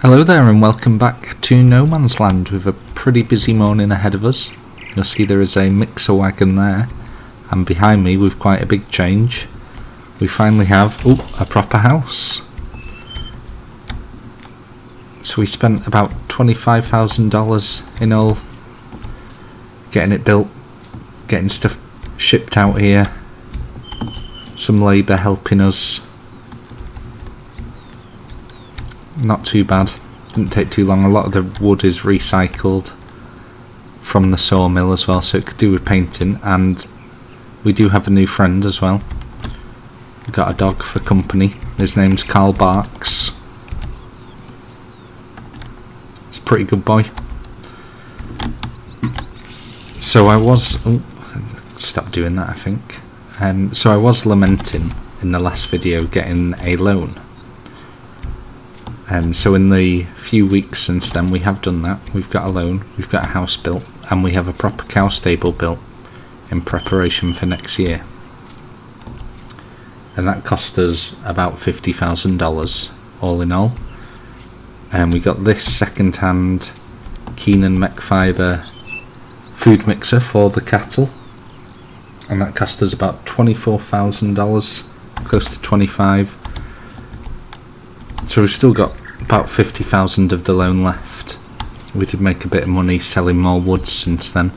Hello there and welcome back to No Man's Land with a pretty busy morning ahead of us. You'll see there is a mixer wagon there, and behind me with quite a big change we finally have a proper house. So we spent about $25,000 in all getting it built, getting stuff shipped out here, some labour helping us. Not too bad, didn't take too long. A lot of the wood is recycled from the sawmill as well, so it could do with painting. And we do have a new friend as well. We've got a dog for company. His name's Carl Barks. He's a pretty good boy. So I was stop doing that, I think. So I was lamenting in the last video getting a loan. So in the few weeks since then we have done that. We've got a loan, we've got a house built, and we have a proper cow stable built in preparation for next year. And that cost us about $50,000 all in all. And we got this second-hand Keenan Mech Fibre food mixer for the cattle, and that cost us about $24,000, close to 25. So we've still got about 50,000 of the loan left. We did make a bit of money selling more wood since then,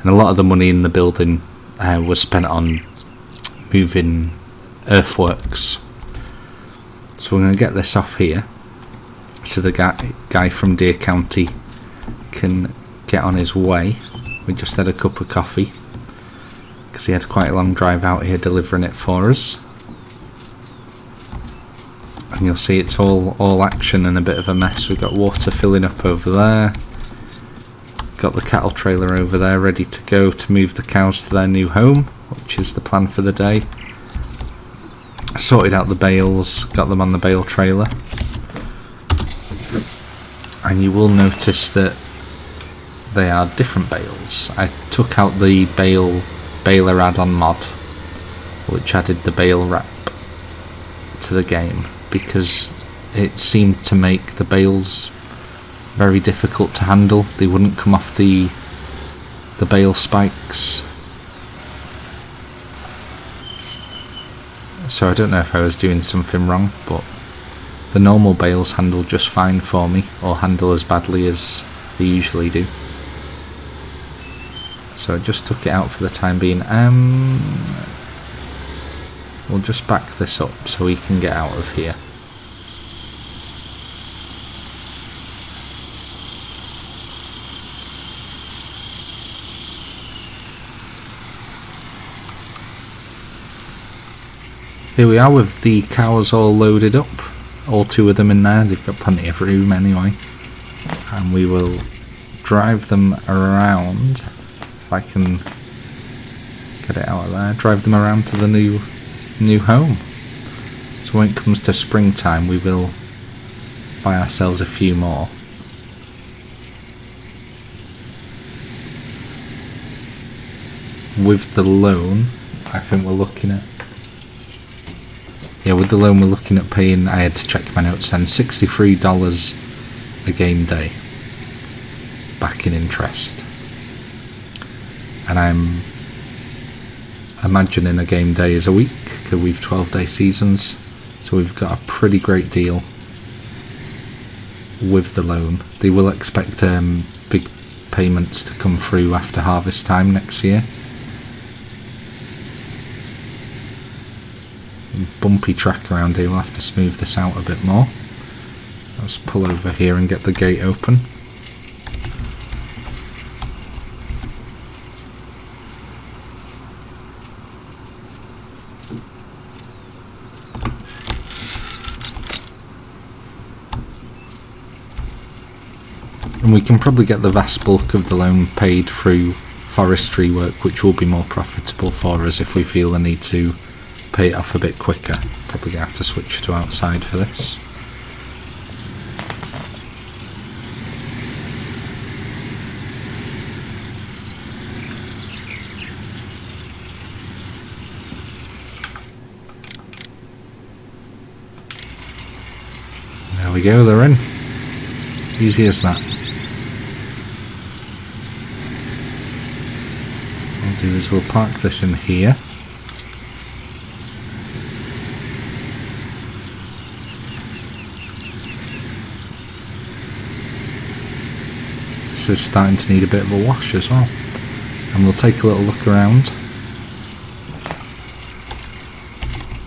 and a lot of the money in the building was spent on moving earthworks. So we're going to get this off here so the guy from Deer County can get on his way. We just had a cup of coffee because he had quite a long drive out here delivering it for us. And you'll see it's all action and a bit of a mess. We've got water filling up over there. Got the cattle trailer over there ready to go to move the cows to their new home, which is the plan for the day. Sorted out the bales, got them on the bale trailer. And you will notice that they are different bales. I took out the baler add-on mod, which added the bale wrap to the game, because it seemed to make the bales very difficult to handle. They wouldn't come off the bale spikes. So I don't know if I was doing something wrong, but the normal bales handle just fine for me, or handle as badly as they usually do. So I just took it out for the time being. We'll just back this up so we can get out of here. Here we are with the cows all loaded up, all two of them in there. They've got plenty of room anyway, and we will drive them around, if I can get it out of there, drive them around to the new home. So when it comes to springtime we will buy ourselves a few more. With the loan, I think we're looking at, with the loan we're looking at paying, I had to check my notes then, $63 a game day back in interest. And I'm imagining a game day is a week, because we've 12-day seasons, so we've got a pretty great deal with the loan. They will expect big payments to come through after harvest time next year. Bumpy track around here, we'll have to smooth this out a bit more. Let's pull over here and get the gate open. And we can probably get the vast bulk of the loan paid through forestry work, which will be more profitable for us if we feel the need to pay it off a bit quicker. Probably going to have to switch to outside for this. There we go, they're in. Easy as that. What we'll do is we'll park this in here. This is starting to need a bit of a wash as well. And we'll take a little look around.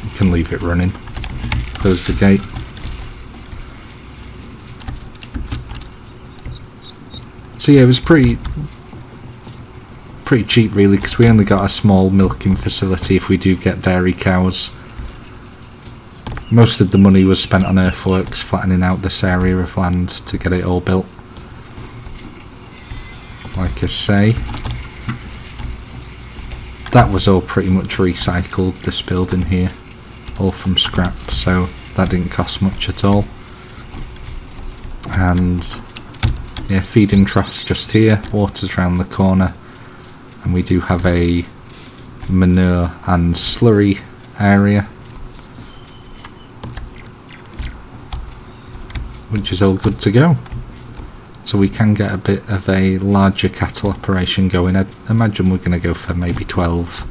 You can leave it running. Close the gate. So yeah, it was pretty cheap really, because we only got a small milking facility if we do get dairy cows. Most of the money was spent on earthworks, flattening out this area of land to get it all built. Like I say, that was all pretty much recycled, this building here, all from scrap, so that didn't cost much at all. And yeah, feeding troughs just here, water's round the corner, and we do have a manure and slurry area, which is all good to go. So we can get a bit of a larger cattle operation going. I imagine we're going to go for maybe 12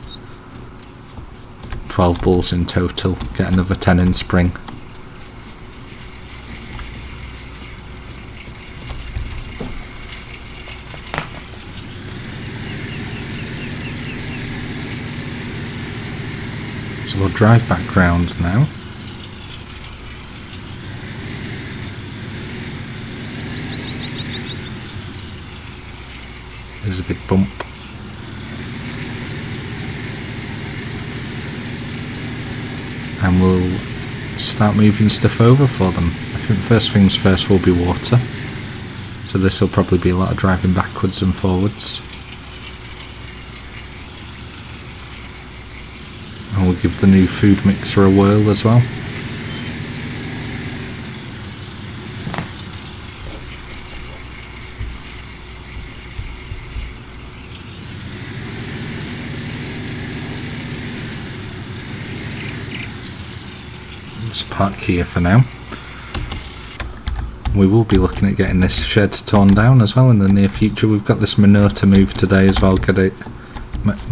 bulls in total, get another 10 in spring. So we'll drive back round now. There's a big bump. And we'll start moving stuff over for them. I think first things first will be water. So this will probably be a lot of driving backwards and forwards. And we'll give the new food mixer a whirl as well. Let's park here for now. We will be looking at getting this shed torn down as well in the near future. We've got this manure to move today as well. Get it.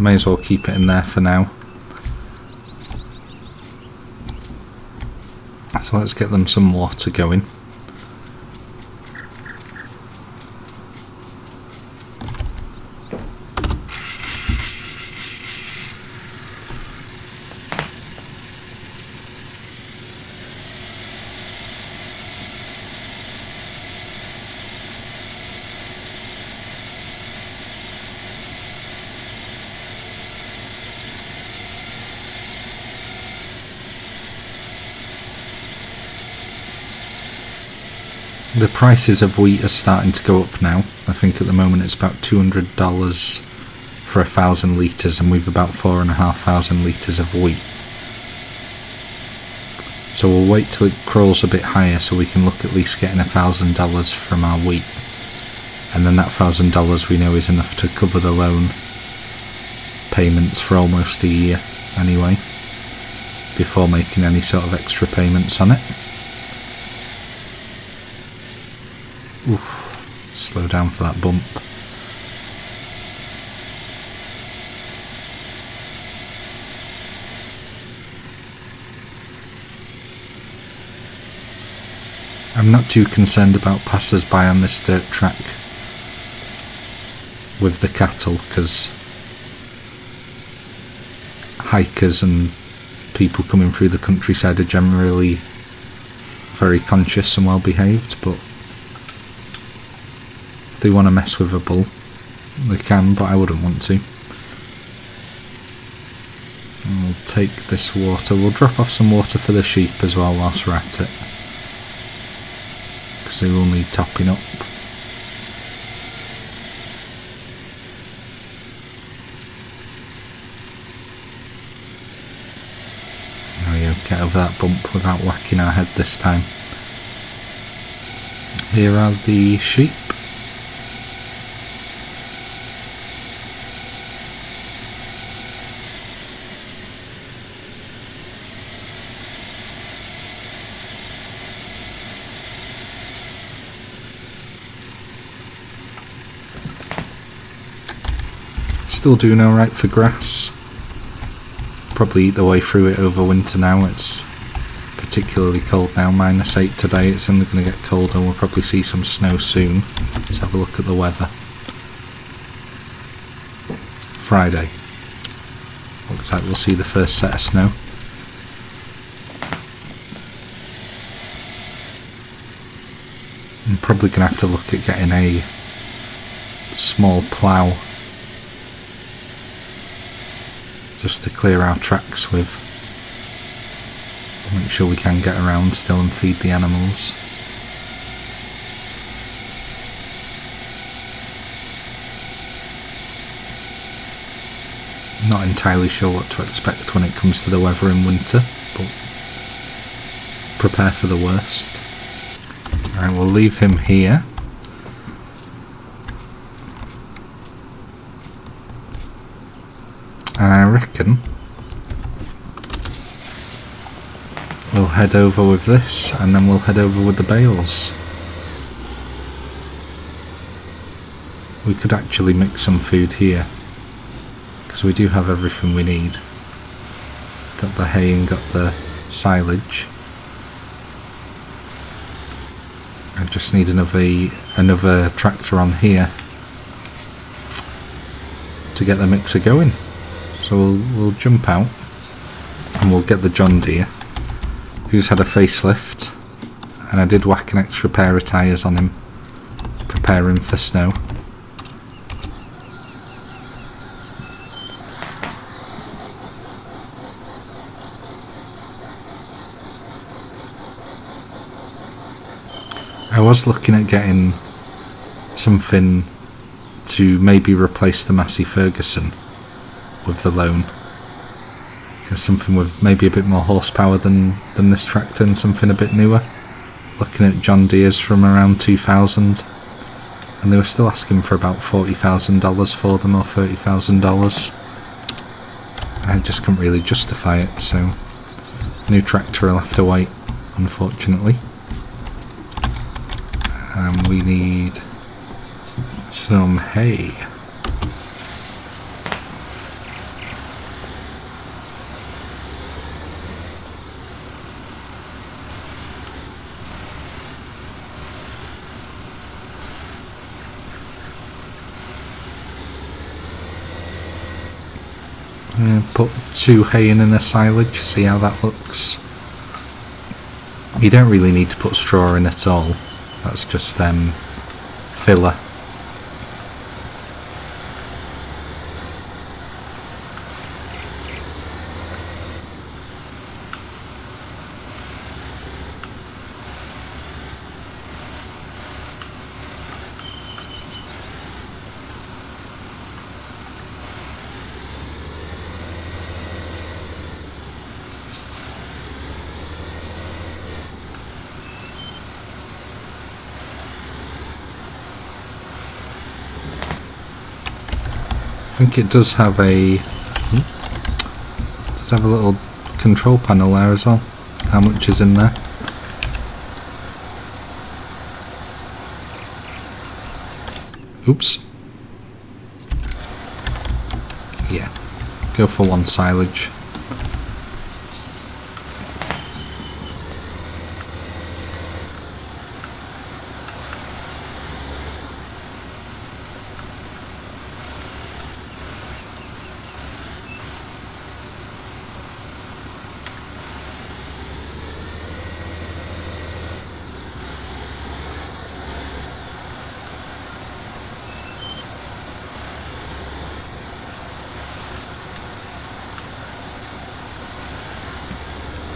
May as well keep it in there for now. So let's get them some water going. The prices of wheat are starting to go up now. I think at the moment it's about $200 for 1,000 litres, and we've about 4,500 litres of wheat. So we'll wait till it crawls a bit higher so we can look at least getting $1,000 from our wheat. And then that $1,000 we know is enough to cover the loan payments for almost a year anyway, before making any sort of extra payments on it. Oof, slow down for that bump. I'm not too concerned about passers-by on this dirt track with the cattle, because hikers and people coming through the countryside are generally very conscious and well behaved, but if they want to mess with a bull they can, but I wouldn't want to. And we'll take this water, we'll drop off some water for the sheep as well whilst we're at it, because they will need topping up. There we go, get over that bump without whacking our head this time. Here are the sheep. still doing alright for grass. Probably eat the way through it over winter now. It's particularly cold now, -8 today. It's only going to get colder. We'll probably see some snow soon. Let's have a look at the weather. Friday. Looks like we'll see the first set of snow. I'm probably going to have to look at getting a small plough just to clear our tracks with. Make sure we can get around still and feed the animals. Not entirely sure what to expect when it comes to the weather in winter, but prepare for the worst. Alright, we'll leave him here. And I reckon we'll head over with this, and then we'll head over with the bales. We could actually mix some food here, because we do have everything we need. Got the hay and got the silage. I just need another tractor on here to get the mixer going. So we'll jump out and we'll get the John Deere, who's had a facelift, and I did whack an extra pair of tyres on him, prepare him for snow. I was looking at getting something to maybe replace the Massey Ferguson with the loan. Something with maybe a bit more horsepower than this tractor, and something a bit newer. Looking at John Deere's from around 2000, and they were still asking for about $40,000 for them, or $30,000. I just couldn't really justify it, so new tractor will have to wait, unfortunately. And we need some hay. Put 2 hay in and a silage, see how that looks. You don't really need to put straw in at all, that's just filler. I think it does have a little control panel there as well. How much is in there? Oops. Yeah, go for 1 silage.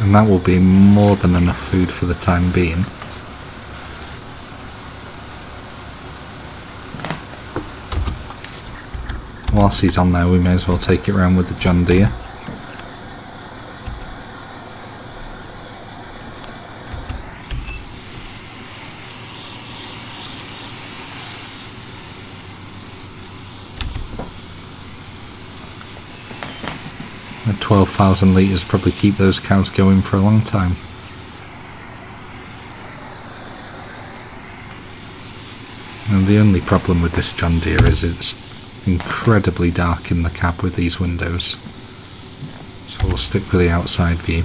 And that will be more than enough food for the time being. Whilst he's on there, we may as well take it around with the John Deere. At 12,000 litres probably keep those cows going for a long time. And the only problem with this John Deere is it's incredibly dark in the cab with these windows, so we'll stick with the outside view.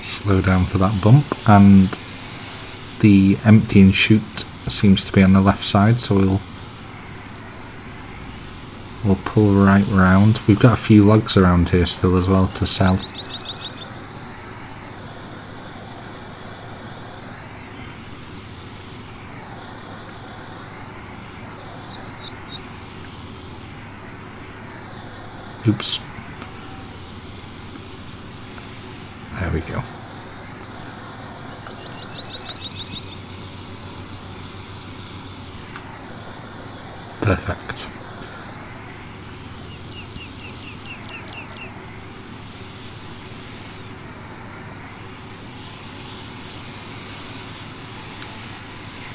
Slow down for that bump, and the empty and chute seems to be on the left side, so we'll pull right round. We've got a few logs around here still as well to sell. Oops. There we go. Perfect.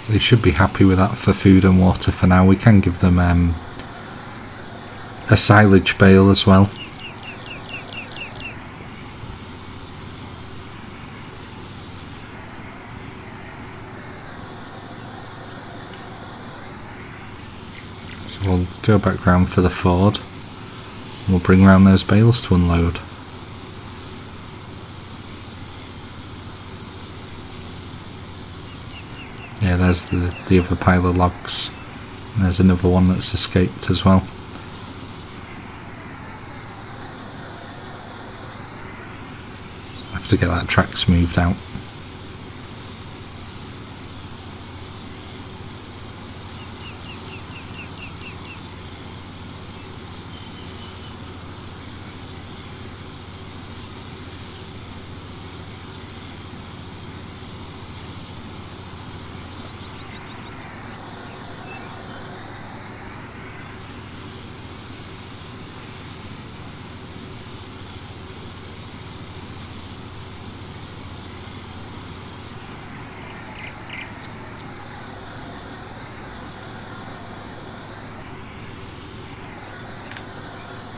They should be happy with that for food and water for now. We can give them a silage bale as well. So we'll go back round for the Ford. We'll bring round those bales to unload. Yeah, there's the other pile of logs. And there's another one that's escaped as well. I have to get that track smoothed out.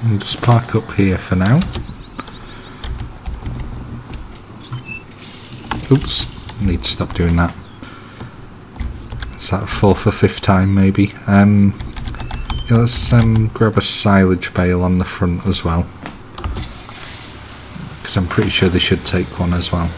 We'll just park up here for now. Oops, need to stop doing that. It's that fourth or fifth time maybe. Yeah, let's grab a silage bale on the front as well, because I'm pretty sure they should take one as well.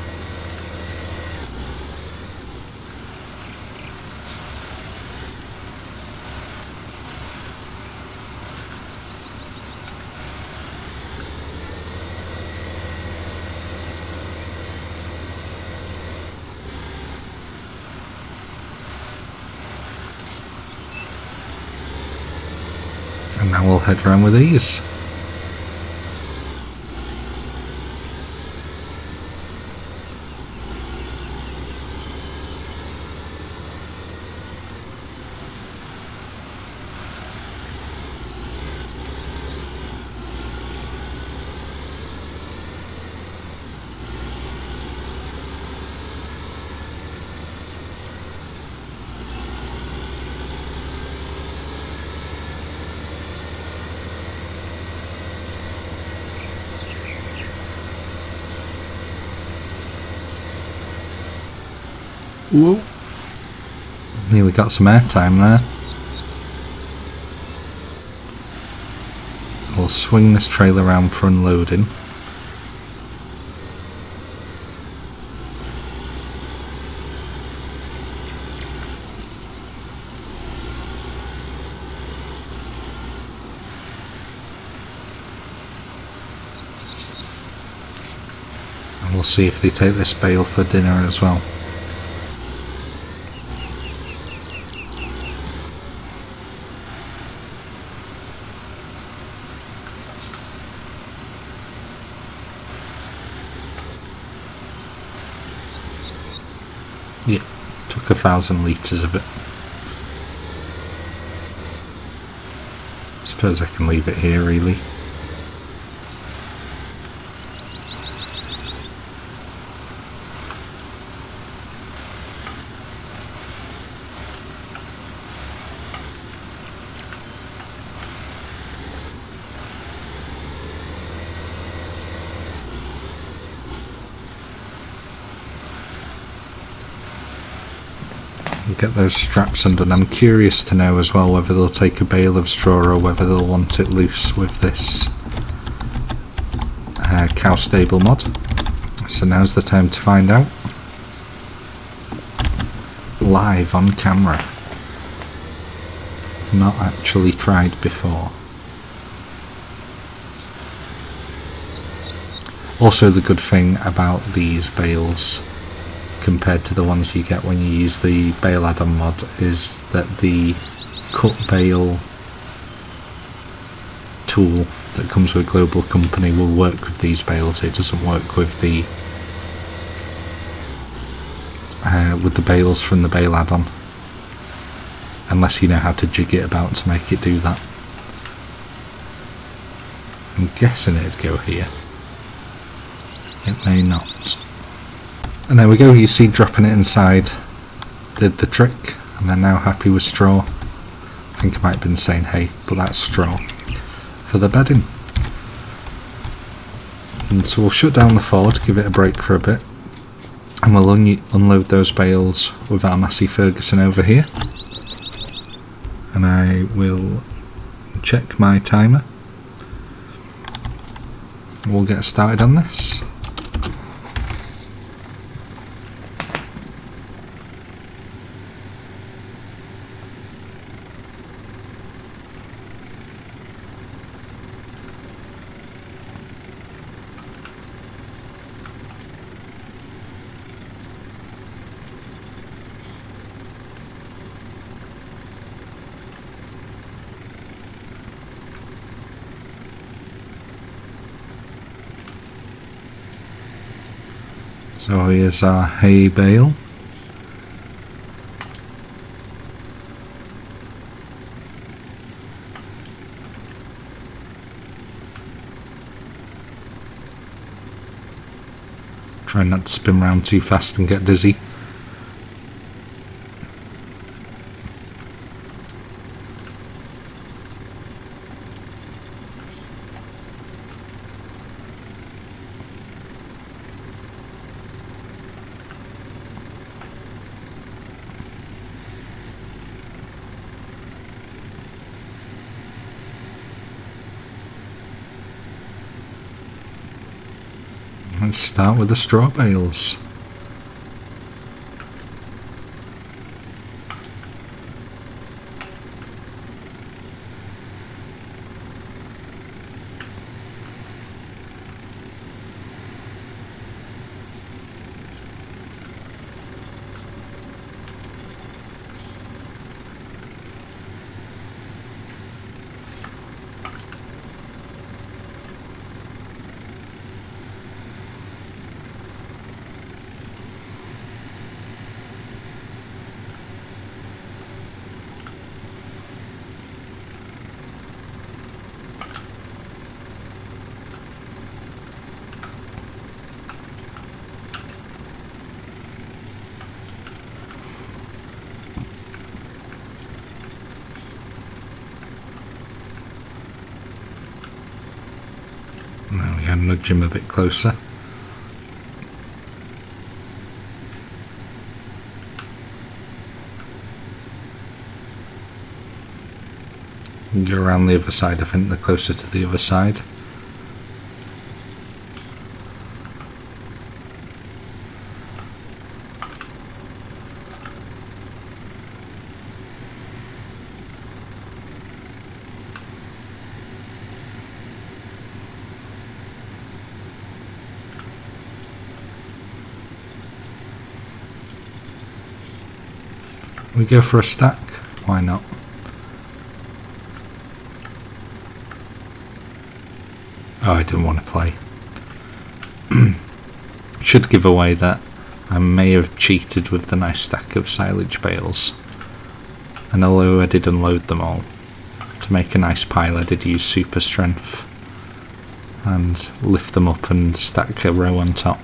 And now we'll head round with these. Whoa. Nearly got some airtime there. We'll swing this trailer around for unloading. And we'll see if they take this bale for dinner as well. Yeah, took 1,000 litres of it. Suppose I can leave it here really. get those straps undone. I'm curious to know as well whether they'll take a bale of straw or whether they'll want it loose with this cow stable mod. So now's the time to find out. Live on camera. Not actually tried before. Also, the good thing about these bales compared to the ones you get when you use the bale add-on mod is that the cut bale tool that comes with Global Company will work with these bales. It doesn't work with the bales from the bale add-on, unless you know how to jig it about to make it do that. I'm guessing it'd go here. It may not. And there we go, you see dropping it inside did the trick, and they're now happy with straw. I think I might have been saying hay, but that's straw for the bedding. And so we'll shut down the Ford, give it a break for a bit, and we'll unload those bales with our Massey Ferguson over here. And I will check my timer. We'll get started on this. So here's our hay bale. Try not to spin round too fast and get dizzy. Let's start with the straw bales. Now we can nudge him a bit closer. Go around the other side, I think they're closer to the other side. We go for a stack, why not? Oh, I didn't want to play. Should give away that I may have cheated with the nice stack of silage bales. And although I did unload them all, to make a nice pile I did use super strength and lift them up and stack a row on top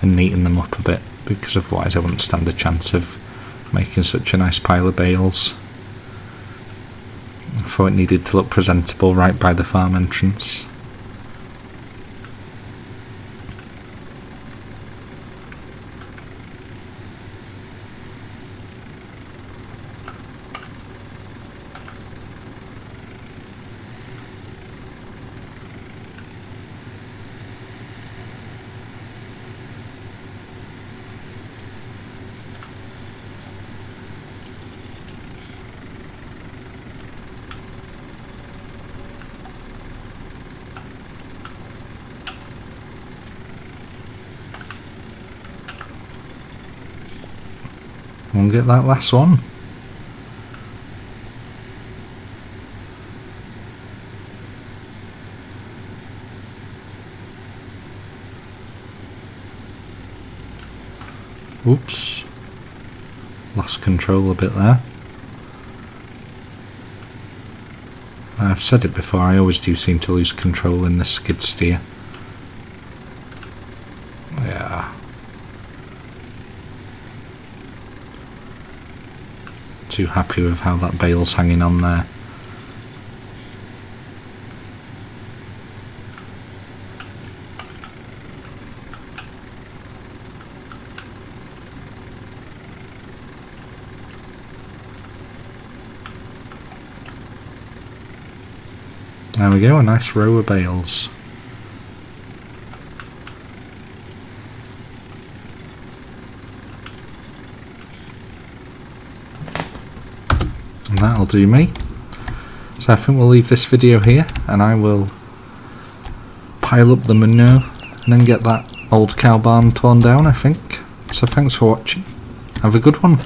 and neaten them up a bit, because otherwise I wouldn't stand a chance of making such a nice pile of bales. I thought it needed to look presentable right by the farm entrance. We'll get that last one. Oops. Lost control a bit there. I've said it before, I always do seem to lose control in the skid steer. Yeah. Too happy with how that bale's hanging on there. There we go, a nice row of bales. And that'll do me. So I think we'll leave this video here, and I will pile up the manure and then get that old cow barn torn down, I think. So thanks for watching. Have a good one.